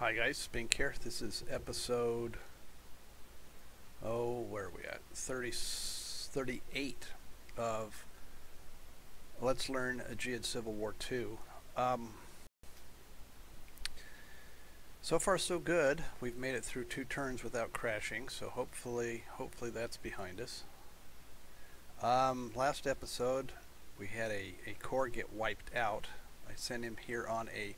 Hi guys, Spink here. This is episode, where are we at? 38 of Let's Learn Ageod Civil War 2. So far so good. We've made it through 2 turns without crashing, so hopefully that's behind us. Last episode we had a corps get wiped out. I sent him here on a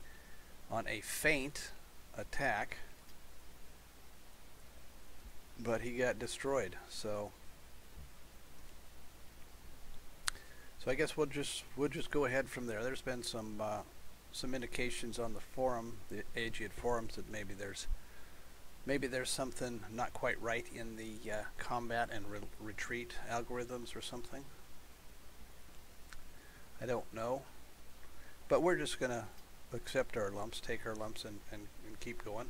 feint attack, but he got destroyed. So I guess we'll just go ahead from there. There's been some indications on the forum, the Ageod forums, that maybe there's something not quite right in the combat and retreat algorithms or something. I don't know, but we're just gonna accept our lumps, take our lumps, and keep going.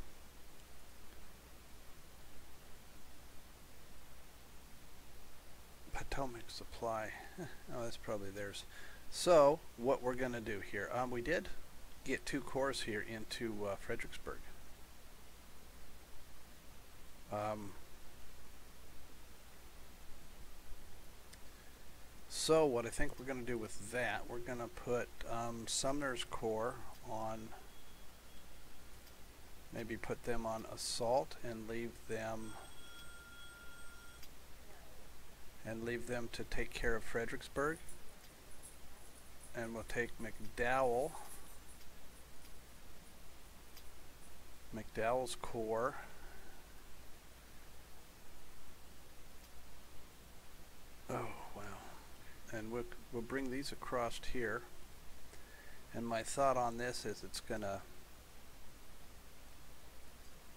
Potomac Supply. Oh, that's probably theirs. So what we're going to do here, we did get 2 corps here into Fredericksburg. So what I think we're going to do with that, we're going to put Sumner's Corps on, maybe put them on assault and leave them to take care of Fredericksburg. And we'll take McDowell's Corps. Oh wow. And we'll bring these across here. And my thought on this is it's gonna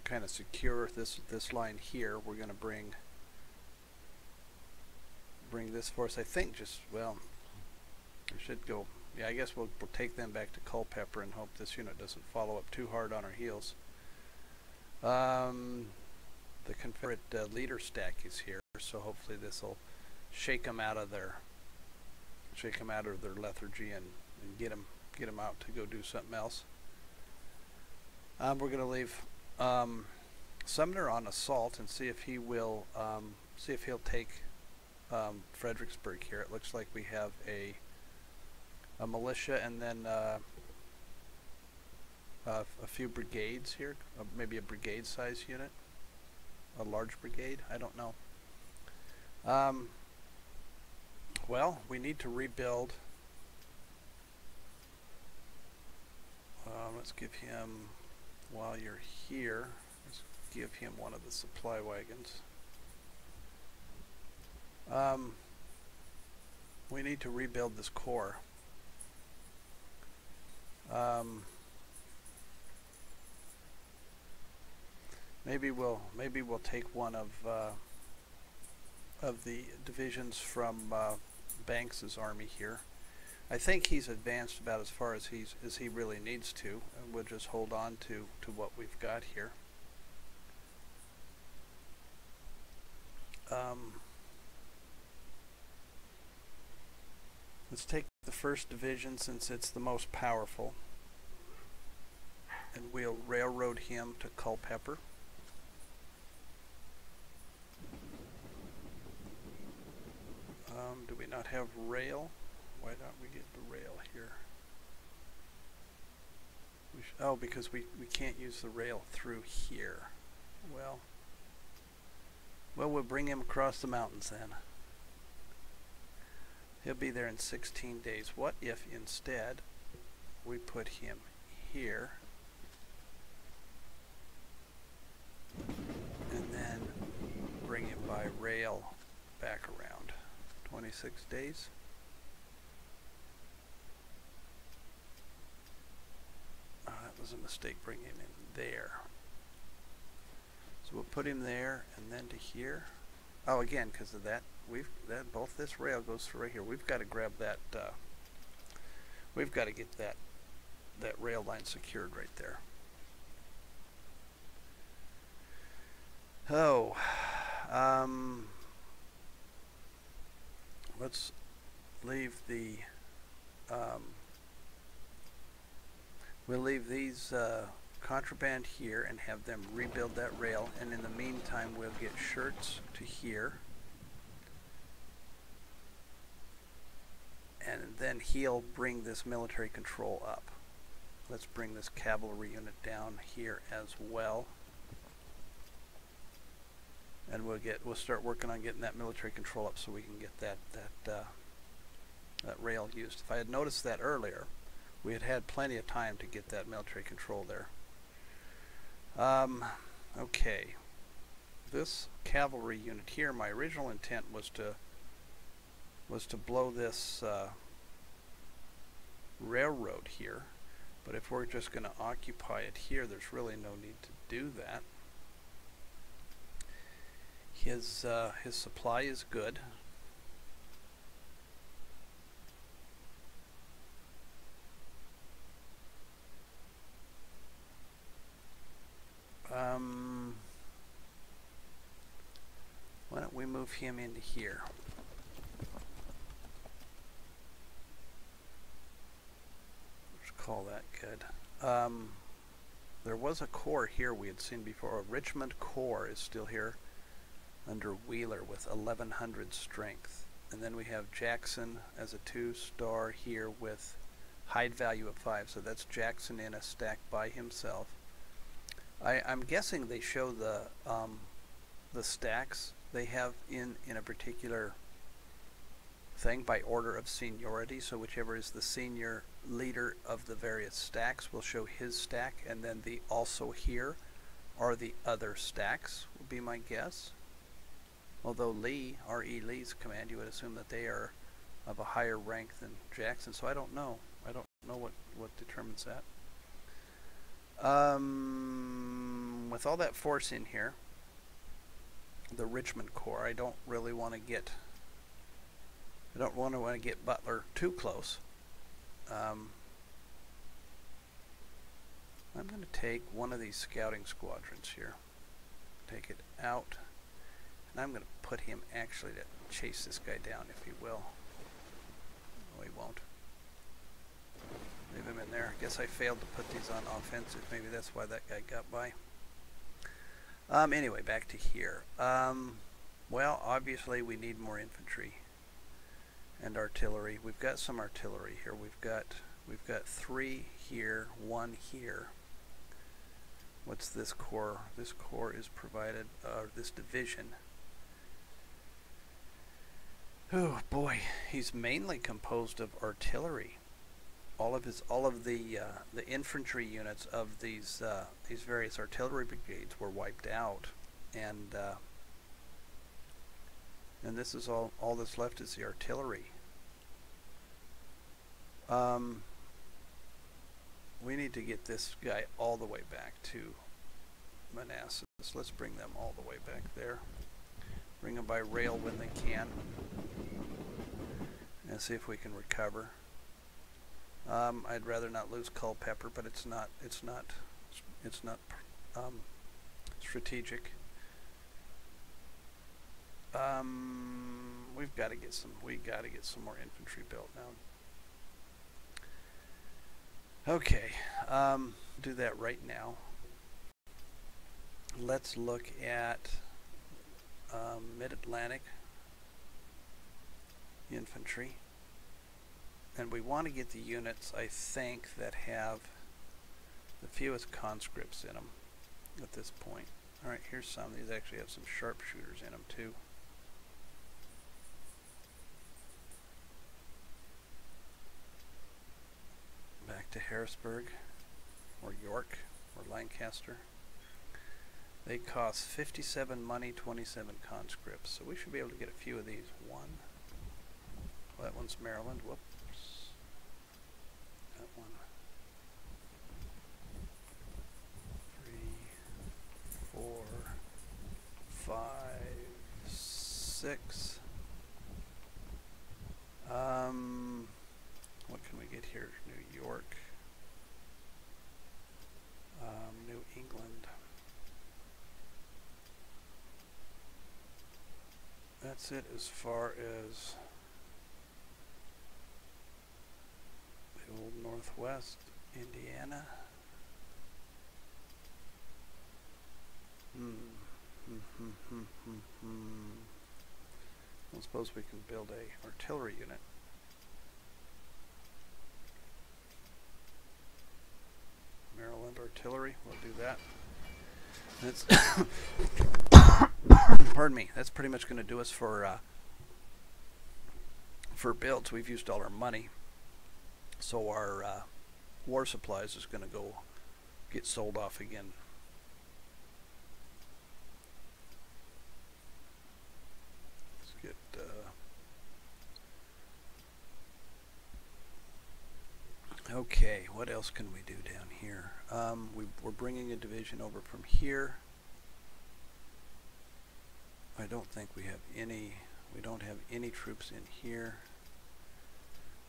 kind of secure this line here. We're gonna bring this force. I think we should go. Yeah, I guess we'll take them back to Culpeper and hope this unit doesn't follow up too hard on our heels. The Confederate leader stack is here, so hopefully this will shake them out of their lethargy and get them out to go do something else. We're going to leave Sumner on assault and see if he'll take Fredericksburg here. It looks like we have a militia and then a few brigades here, maybe a brigade size unit, a large brigade, I don't know. Well, we need to rebuild. Let's give him, while you're here, let's give him one of the supply wagons. We need to rebuild this corps. Maybe we'll take one of the divisions from Banks's army here. I think he's advanced about as far as he really needs to, and we'll just hold on to what we've got here. Let's take the 1st Division since it's the most powerful, and we'll railroad him to Culpeper. Do we not have rail? Why don't we get the rail here? Because we can't use the rail through here. Well, we'll bring him across the mountains then. He'll be there in 16 days. What if instead we put him here and then bring him by rail back around? 26 days. That was a mistake bringing him in there. So we'll put him there and then to here. Oh, again, because of that, both this rail goes through right here. We've got to grab that. We've got to get that rail line secured right there. Oh, let's leave we'll leave these contraband here and have them rebuild that rail, and in the meantime we'll get shirts to here, and then he'll bring this military control up. Let's bring this cavalry unit down here as well, and we'll start working on getting that military control up so we can get that rail used. If I had noticed that earlier, we had plenty of time to get that military control there. Okay, this cavalry unit here, my original intent was to blow this railroad here, but if we're just going to occupy it here, there's really no need to do that. His supply is good. Why don't we move him into here? Let's call that good. There was a corps here we had seen before. A Richmond Corps is still here under Wheeler with 1100 strength. And then we have Jackson as a 2-star here with hide value of 5. So that's Jackson in a stack by himself. I'm guessing they show the stacks they have in a particular thing by order of seniority. So whichever is the senior leader of the various stacks will show his stack, and then the also here are the other stacks, would be my guess. Although Lee, R.E. Lee's command, you would assume that they are of a higher rank than Jackson. So I don't know. I don't know what determines that. With all that force in here, the Richmond Corps, I don't really want to get Butler too close. I'm going to take one of these scouting squadrons here, take it out, and I'm going to put him actually to chase this guy down, if he will. No, he won't. Leave him in there. I guess I failed to put these on offensive. Maybe that's why that guy got by. Anyway, back to here. Well, obviously we need more infantry and artillery. We've got some artillery here. We've got 3 here, 1 here. What's this corps? This corps is provided, this division. Oh boy, he's mainly composed of artillery. All of the infantry units of these various artillery brigades were wiped out, and this is all that's left is the artillery. We need to get this guy all the way back to Manassas. Let's bring them all the way back there. Bring them by rail when they can, and see if we can recover. I'd rather not lose Culpeper, but it's not strategic. We've got to get some more infantry built now. Okay, do that right now. Let's look at Mid-Atlantic infantry. And we want to get the units, I think, that have the fewest conscripts in them at this point. Alright, here's some. These actually have some sharpshooters in them, too. Back to Harrisburg, or York, or Lancaster. They cost 57 money, 27 conscripts. So we should be able to get a few of these. One. Well, that one's Maryland. Whoops. That one. 3, 4, 5, 6. What can we get here? New York. New England. That's it as far as the old Northwest, Indiana. suppose we can build a artillery unit. Maryland Artillery, we'll do that. That's pardon me. That's pretty much going to do us for builds. We've used all our money, so our war supplies is going to go get sold off again. Let's get okay, what else can we do down here? We're bringing a division over from here. I don't think we have any troops in here.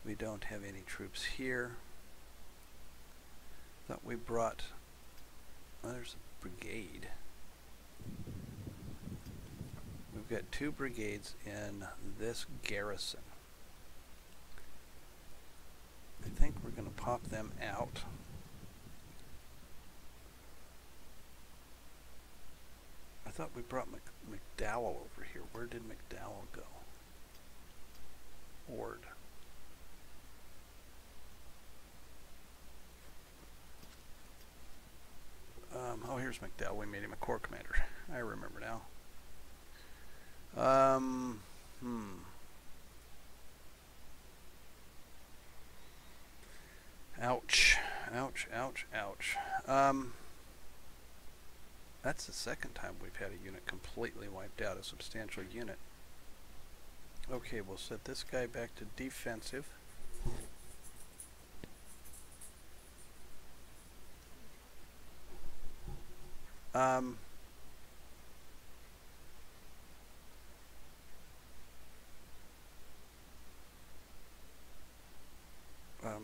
We don't have any troops here. Thought we brought, oh, there's a brigade. We've got 2 brigades in this garrison. I think we're going to pop them out. I thought we brought McDowell over here. Where did McDowell go? Ord. Oh, here's McDowell. We made him a corps commander. I remember now. Ouch. Ouch, ouch, ouch. That's the second time we've had a unit completely wiped out, a substantial unit. Okay, we'll set this guy back to defensive.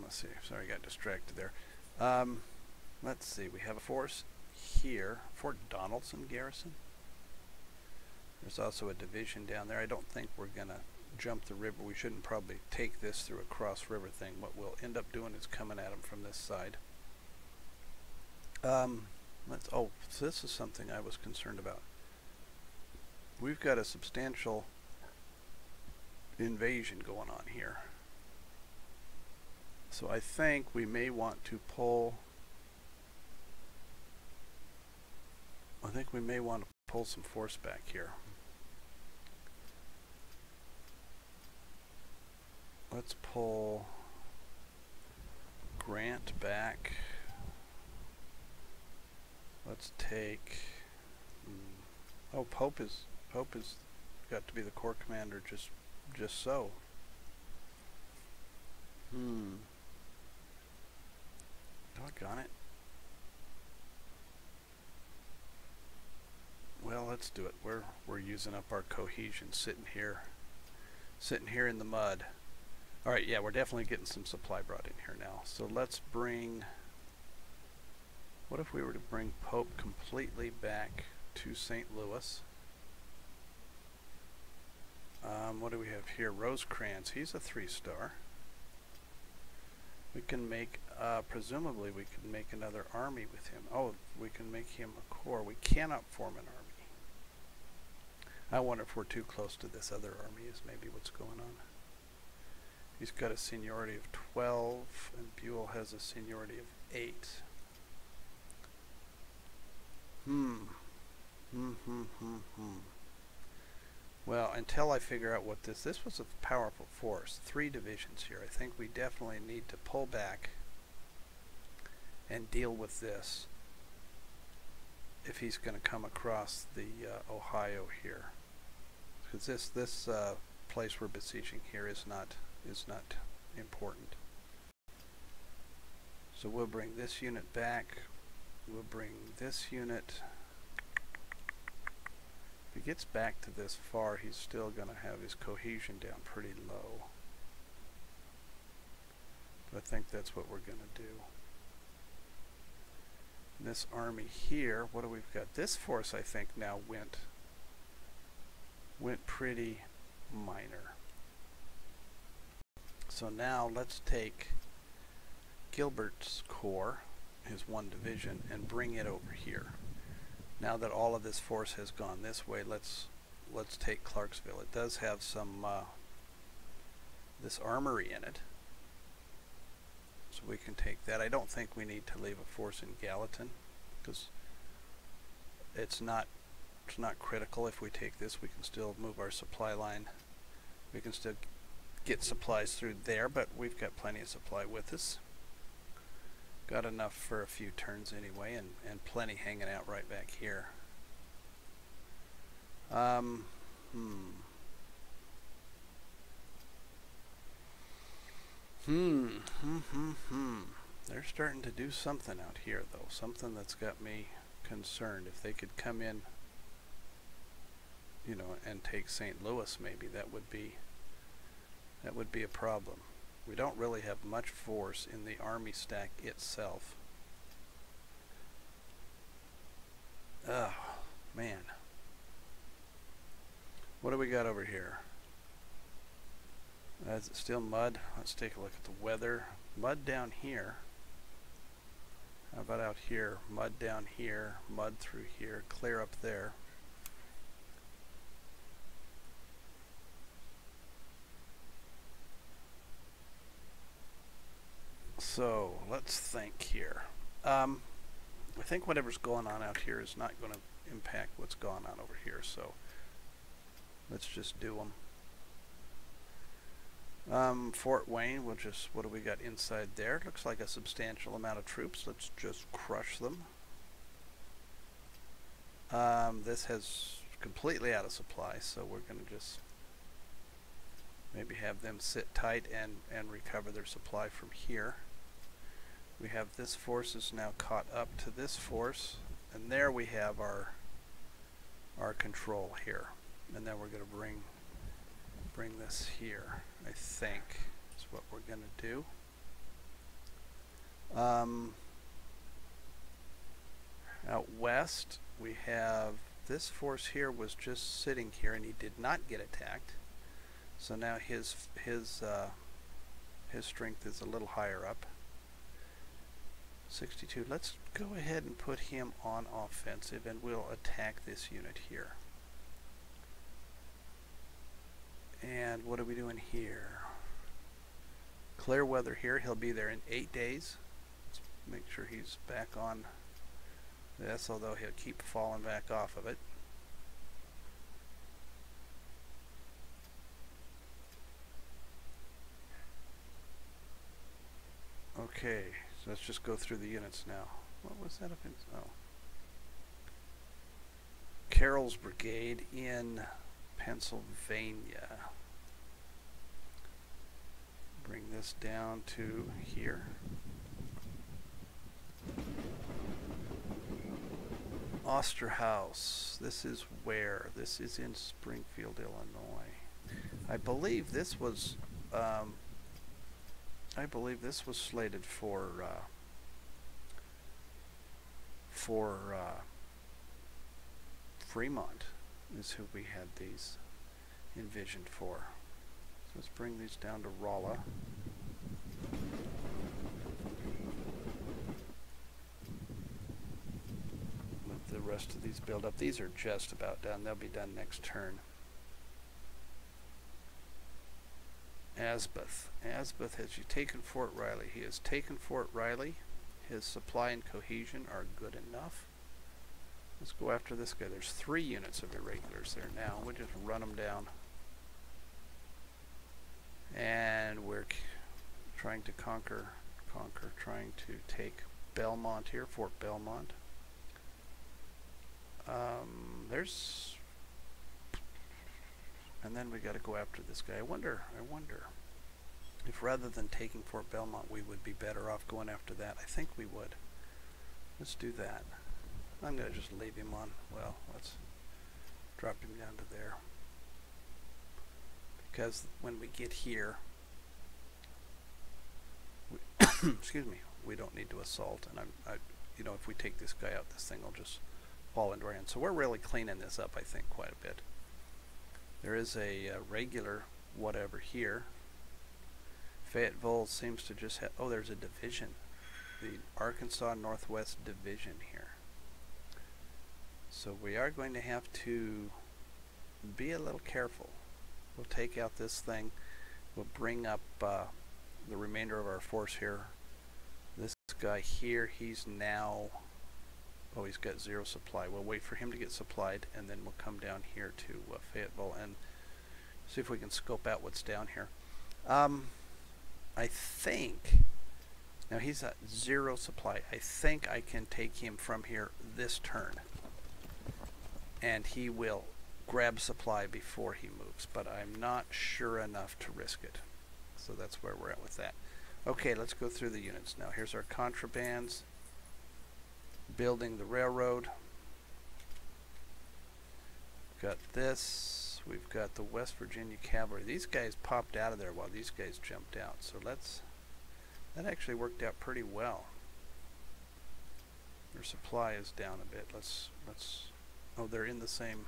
Let's see. Sorry, I got distracted there. Let's see. We have a force here, Fort Donaldson Garrison. There's also a division down there. I don't think we're gonna jump the river. We shouldn't probably take this through a cross river thing. What we'll end up doing is coming at them from this side. Oh, so this is something I was concerned about. We've got a substantial invasion going on here. So I think we may want to pull, some force back here. Let's pull Grant back. Let's take, oh, Pope is got to be the corps commander just so. Doggone it. Well, let's do it. We're using up our cohesion sitting here in the mud. All right, yeah, we're definitely getting some supply brought in here now. So let's bring, what if we were to bring Pope completely back to St. Louis? What do we have here? Rosecrans, he's a 3-star. We can make, presumably we can make another army with him. Oh, we can make him a corps. We cannot form an army. I wonder if we're too close to this other army is maybe what's going on. He's got a seniority of 12, and Buell has a seniority of 8. Well, until I figure out what this was a powerful force. 3 divisions here. I think we definitely need to pull back and deal with this if he's going to come across the Ohio here, because this place we're besieging here is not important. So we'll bring this unit back. We'll bring this unit. If he gets back to this far, he's still going to have his cohesion down pretty low. But I think that's what we're going to do. And this army here, what do we've got? This force, I think, now went pretty minor. So now let's take Gilbert's corps, his 1 division, and bring it over here. Now that all of this force has gone this way, let's let's take Clarksville. It does have some this armory in it, so we can take that. I don't think we need to leave a force in Gallatin because it's not critical. If we take this, we can still move our supply line. We can still get supplies through there, but we've got plenty of supply with us. Got enough for a few turns anyway, and plenty hanging out right back here. They're starting to do something out here, though. Something that's got me concerned. If they could come in, you know, and take St. Louis, maybe that would be a problem. We don't really have much force in the army stack itself. Oh, man. What do we got over here? Is it still mud? Let's take a look at the weather. Mud down here. How about out here? Mud down here, mud through here, clear up there. So let's think here. I think whatever's going on out here is not going to impact what's going on over here, so let's just do them. Fort Wayne, we'll just, what do we got inside there? Looks like a substantial amount of troops. Let's just crush them. This has completely out of supply, so we're going to just maybe have them sit tight and recover their supply from here. We have this force is now caught up to this force, and there we have our control here. And then we're going to bring this here, I think is what we're going to do. Out west we have this force here was just sitting here and he did not get attacked, so now his strength is a little higher up. 62. Let's go ahead and put him on offensive and we'll attack this unit here. And what are we doing here? Clear weather here. He'll be there in 8 days. Let's make sure he's back on this, although he'll keep falling back off of it. Okay, so let's just go through the units now. What was that up in? Oh. Carroll's Brigade in Pennsylvania. Bring this down to here. Osterhaus. This is where? This is in Springfield, Illinois. I believe this was slated for Fremont is who we had these envisioned for. So let's bring these down to Rolla. Let the rest of these build up. These are just about done. They'll be done next turn. Asboth. Asboth has taken Fort Riley. He has taken Fort Riley. His supply and cohesion are good enough. Let's go after this guy. There's 3 units of irregulars there now. We'll just run them down. And we're trying to trying to take Belmont here, Fort Belmont. And then we got to go after this guy. I wonder if rather than taking Fort Belmont, we would be better off going after that. I think we would. Let's do that. I'm going to just leave him on. Well, let's drop him down to there. Because when we get here, excuse me, we don't need to assault. And you know, if we take this guy out, this thing will just fall into our hands. So we're really cleaning this up, I think, quite a bit. There is a regular whatever here. Fayetteville seems to just have, oh, there's a division. The Arkansas Northwest Division here. So we are going to have to be a little careful. We'll take out this thing. We'll bring up the remainder of our force here. This guy here, he's now, oh, he's got 0 supply. We'll wait for him to get supplied, and then we'll come down here to Fayetteville and see if we can scope out what's down here. I think, now he's at 0 supply. I think I can take him from here this turn, and he will grab supply before he moves, but I'm not sure enough to risk it. So that's where we're at with that. Okay, let's go through the units now. Here's our contrabands. Building the railroad. Got this. We've got the West Virginia Cavalry. These guys popped out of there while these guys jumped out. So that actually worked out pretty well. Their supply is down a bit. Oh, they're in the same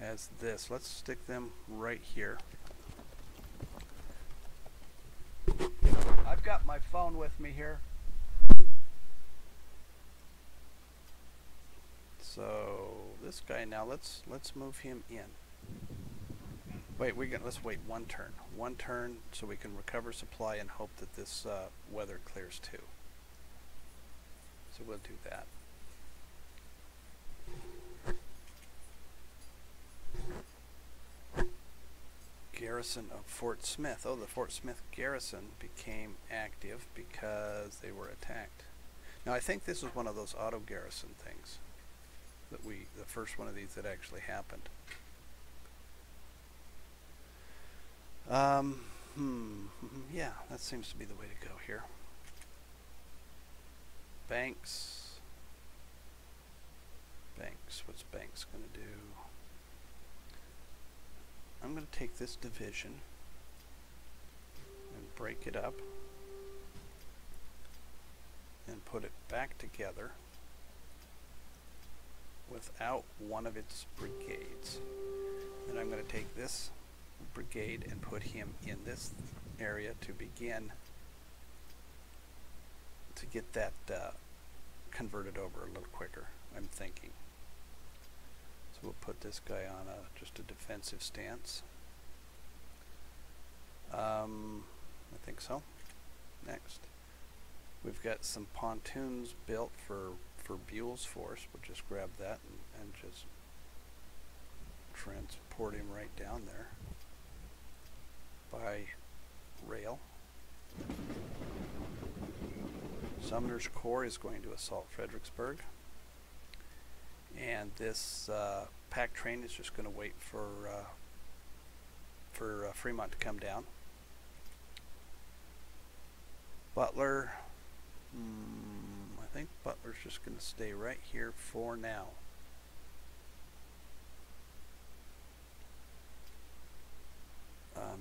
as this. Let's stick them right here. I've got my phone with me here. So this guy now, let's move him in. Wait, let's wait one turn so we can recover supply and hope that this weather clears too. So we'll do that. Garrison of Fort Smith. Oh, the Fort Smith garrison became active because they were attacked. Now I think this was one of those auto garrison things that the first one of these that actually happened. Yeah, that seems to be the way to go here. Banks. What's Banks going to do? I'm going to take this division and break it up and put it back together without one of its brigades. And I'm going to take this brigade and put him in this area to begin to get that converted over a little quicker, I'm thinking. So we'll put this guy on just a defensive stance. I think so. Next, we've got some pontoons built for Buell's force. We'll just grab that and just transport him right down there by rail. Sumner's Corps is going to assault Fredericksburg, and this pack train is just going to wait for Fremont to come down. Butler, I think Butler's just going to stay right here for now.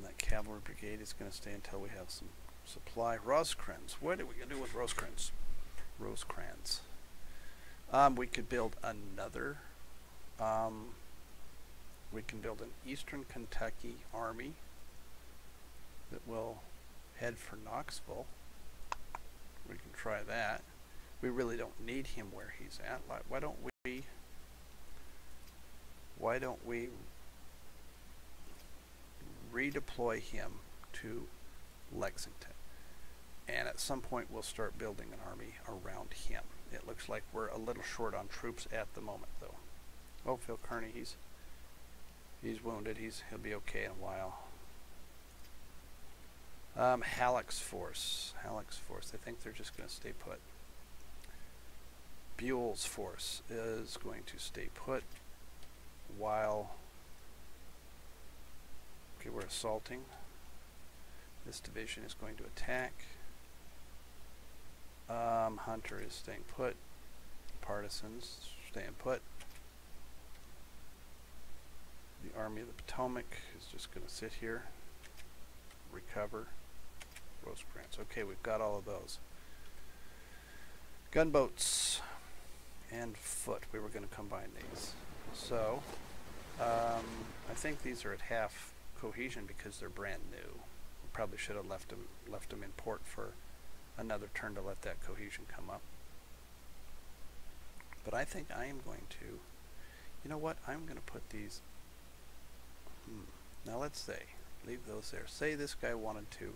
That cavalry brigade is going to stay until we have some supply. Rosecrans. What are we going to do with Rosecrans? Rosecrans. We could build another. We can build an Eastern Kentucky army that will head for Knoxville. We can try that. We really don't need him where he's at. Why don't we redeploy him to Lexington? And at some point we'll start building an army around him. It looks like we're a little short on troops at the moment, though. Oh, Phil Kearney, he's wounded. He'll be okay in a while. Halleck's force. I think they're just going to stay put. Buell's force is going to stay put while. Okay, we're assaulting. This division is going to attack. Hunter is staying put. Partisans staying put. The Army of the Potomac is just going to sit here, recover. Rosecrans. Okay, we've got all of those. Gunboats and foot. We were going to combine these. So, I think these are at half cohesion because they're brand new. We probably should have left them in port for another turn to let that cohesion come up. But I think I am going to, You know what? I'm going to put these. Now let's say, leave those there. Say this guy wanted to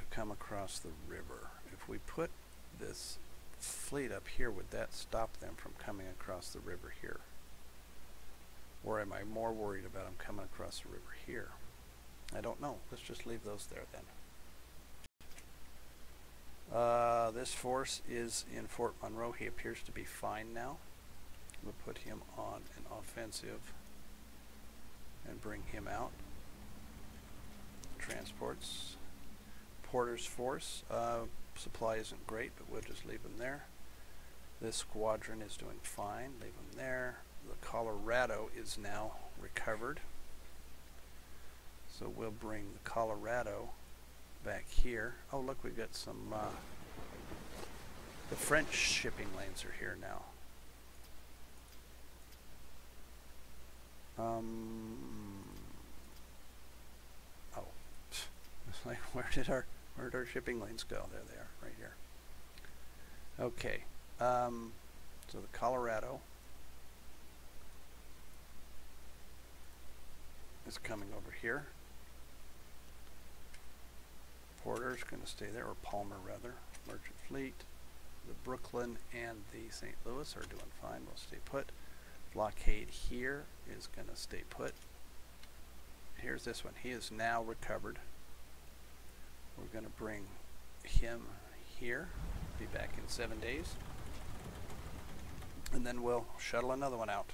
come across the river. If we put this fleet up here, would that stop them from coming across the river here? Or am I more worried about them coming across the river here? I don't know. Let's just leave those there then. This force is in Fort Monroe. He appears to be fine now. We'll put him on an offensive and bring him out. Transports. Porter's force. Supply isn't great, but we'll just leave him there. This squadron is doing fine. Leave him there. The Colorado is now recovered. So we'll bring the Colorado back here. Oh, look, we've got some, the French shipping lanes are here now. Oh, it's like, where'd our shipping lanes go? There they are, right here. Okay, so the Colorado is coming over here. Porter's going to stay there, or Palmer rather. Merchant Fleet, the Brooklyn and the St. Louis are doing fine. We'll stay put. Blockade here is going to stay put. Here's this one. He is now recovered. We're going to bring him here. Be back in 7 days. And then we'll shuttle another one out.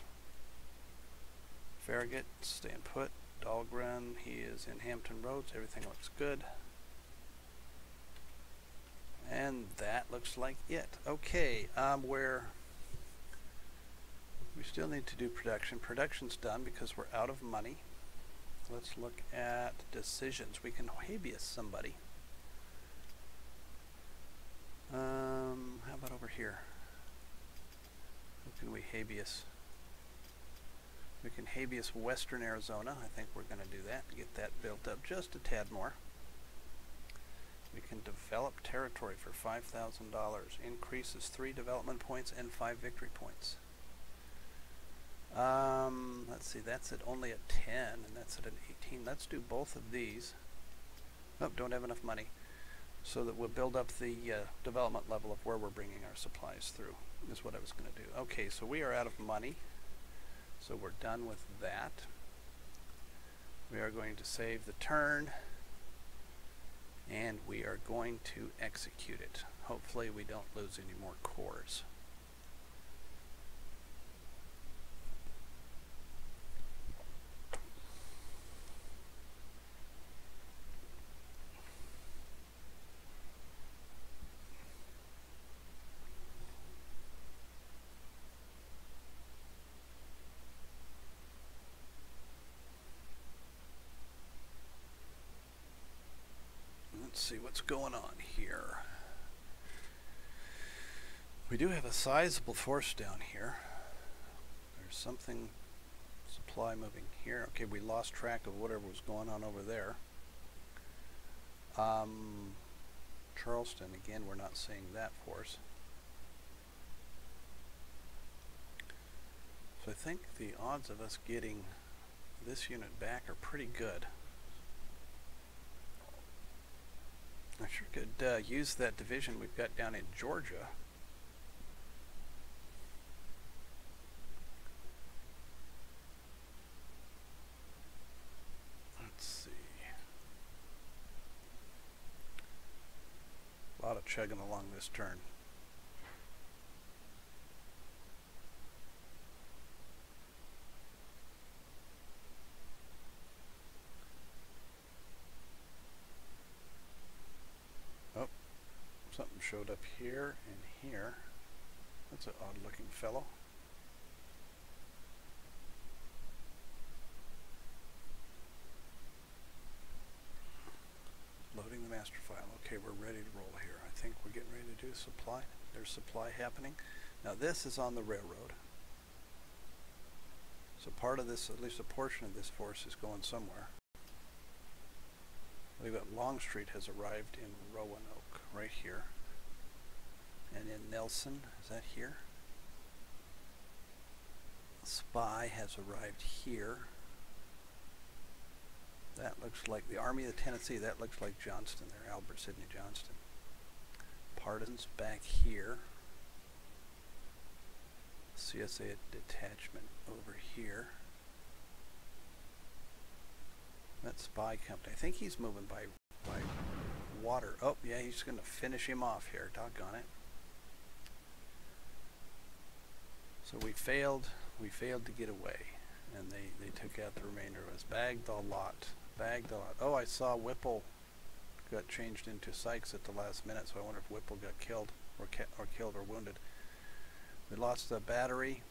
Farragut, staying put. Dahlgren, he is in Hampton Roads. Everything looks good. And that looks like it. Okay, where we still need to do production. Production's done because we're out of money. Let's look at decisions. We can habeas somebody. How about over here? Who can we habeas? We can habeas Western Arizona. I think we're going to do that. Get that built up just a tad more. We can develop territory for $5,000. Increases 3 development points and 5 victory points. Let's see, that's at only at 10 and that's at an 18. Let's do both of these. Oh, don't have enough money. So that we'll build up the development level of where we're bringing our supplies through, is what I was going to do. Okay, so we are out of money. So we're done with that. We are going to save the turn. And we are going to execute it. Hopefully we don't lose any more cores. Let's see what's going on here. We do have a sizable force down here. There's something, supply moving here. Okay, we lost track of whatever was going on over there. Charleston, again, we're not seeing that force. So I think the odds of us getting this unit back are pretty good. I sure could use that division we've got down in Georgia. Let's see. A lot of chugging along this turn. Something showed up here and here. That's an odd looking fellow. Loading the master file. Okay, we're ready to roll here. I think we're getting ready to do supply. There's supply happening. Now this is on the railroad. So part of this, at least a portion of this force is going somewhere. We've got Longstreet has arrived in Roanoke right here. And then Nelson, is that here? Spy has arrived here. That looks like the Army of the Tennessee. That looks like Johnston there, Albert Sidney Johnston. Partisans back here. CSA detachment over here. That spy company. I think he's moving by water. Oh, yeah, he's going to finish him off here. Doggone it. So we failed to get away. And they took out the remainder of us. Bagged a lot. Bagged a lot. Oh, I saw Whipple got changed into Sykes at the last minute, so I wonder if Whipple got killed or killed or wounded. We lost the battery.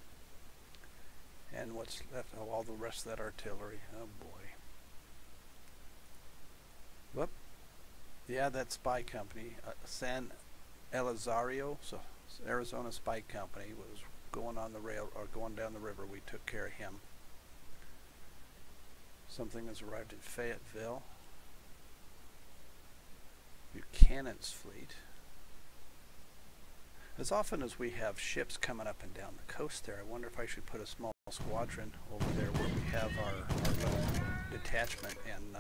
And what's left? Oh, all the rest of that artillery. Oh, boy. Whoop. Yeah, that spy company, San Elizario, so Arizona Spy Company, was going on the rail or going down the river. We took care of him. Something has arrived in Fayetteville. Buchanan's fleet. As often as we have ships coming up and down the coast there, I wonder if I should put a small squadron over there where we have our little detachment and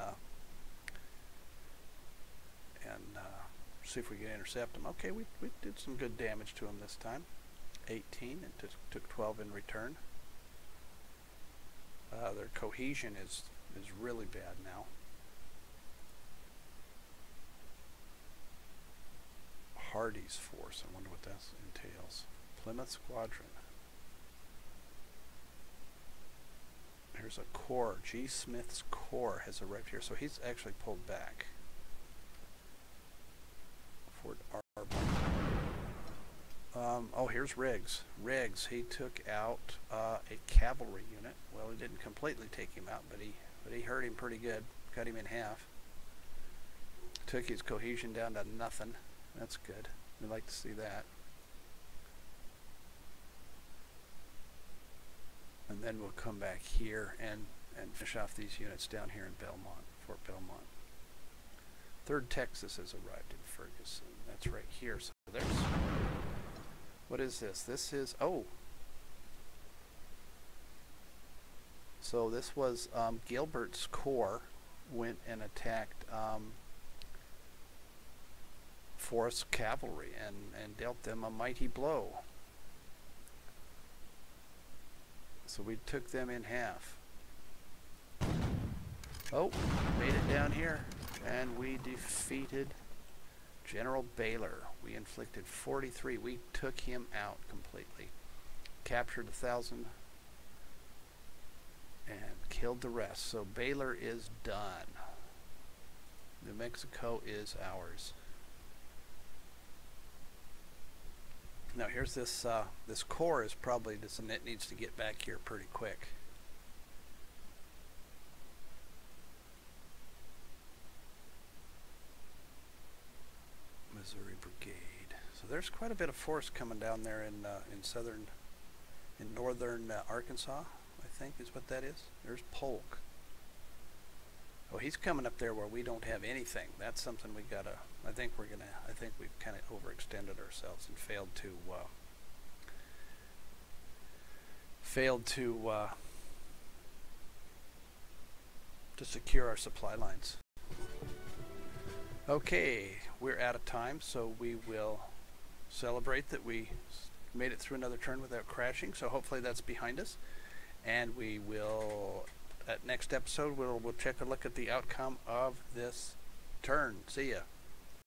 see if we can intercept them. Okay, we did some good damage to them this time. 18, and took 12 in return. Their cohesion is really bad now. Hardy's force, I wonder what that entails. Plymouth Squadron. Here's a corps. G. Smith's corps has arrived here, so he's actually pulled back. Fort Arbor. Oh, here's Riggs. Riggs, he took out a cavalry unit. Well, he didn't completely take him out, but he hurt him pretty good. Cut him in half. Took his cohesion down to nothing. That's good. We'd like to see that. And then we'll come back here and finish off these units down here in Belmont, Fort Belmont. 3rd Texas has arrived in Ferguson. That's right here. So there's... What is this? This is... Oh! So this was Gilbert's corps went and attacked Forrest's cavalry and dealt them a mighty blow. So we took them in half. Oh, made it down here. And we defeated General Baylor. We inflicted 43. We took him out completely. Captured 1,000 and killed the rest. So Baylor is done. New Mexico is ours. Now here's this this corps is probably this, and it needs to get back here pretty quick. Missouri Brigade. So there's quite a bit of force coming down there in northern Arkansas, I think is what that is. There's Polk. Oh, he's coming up there where we don't have anything. That's something we gotta. I think we've kind of overextended ourselves and failed to secure our supply lines. Okay, we're out of time, so we will celebrate that we made it through another turn without crashing. So hopefully that's behind us, and we will. At next episode, we'll take a look at the outcome of this turn. See ya.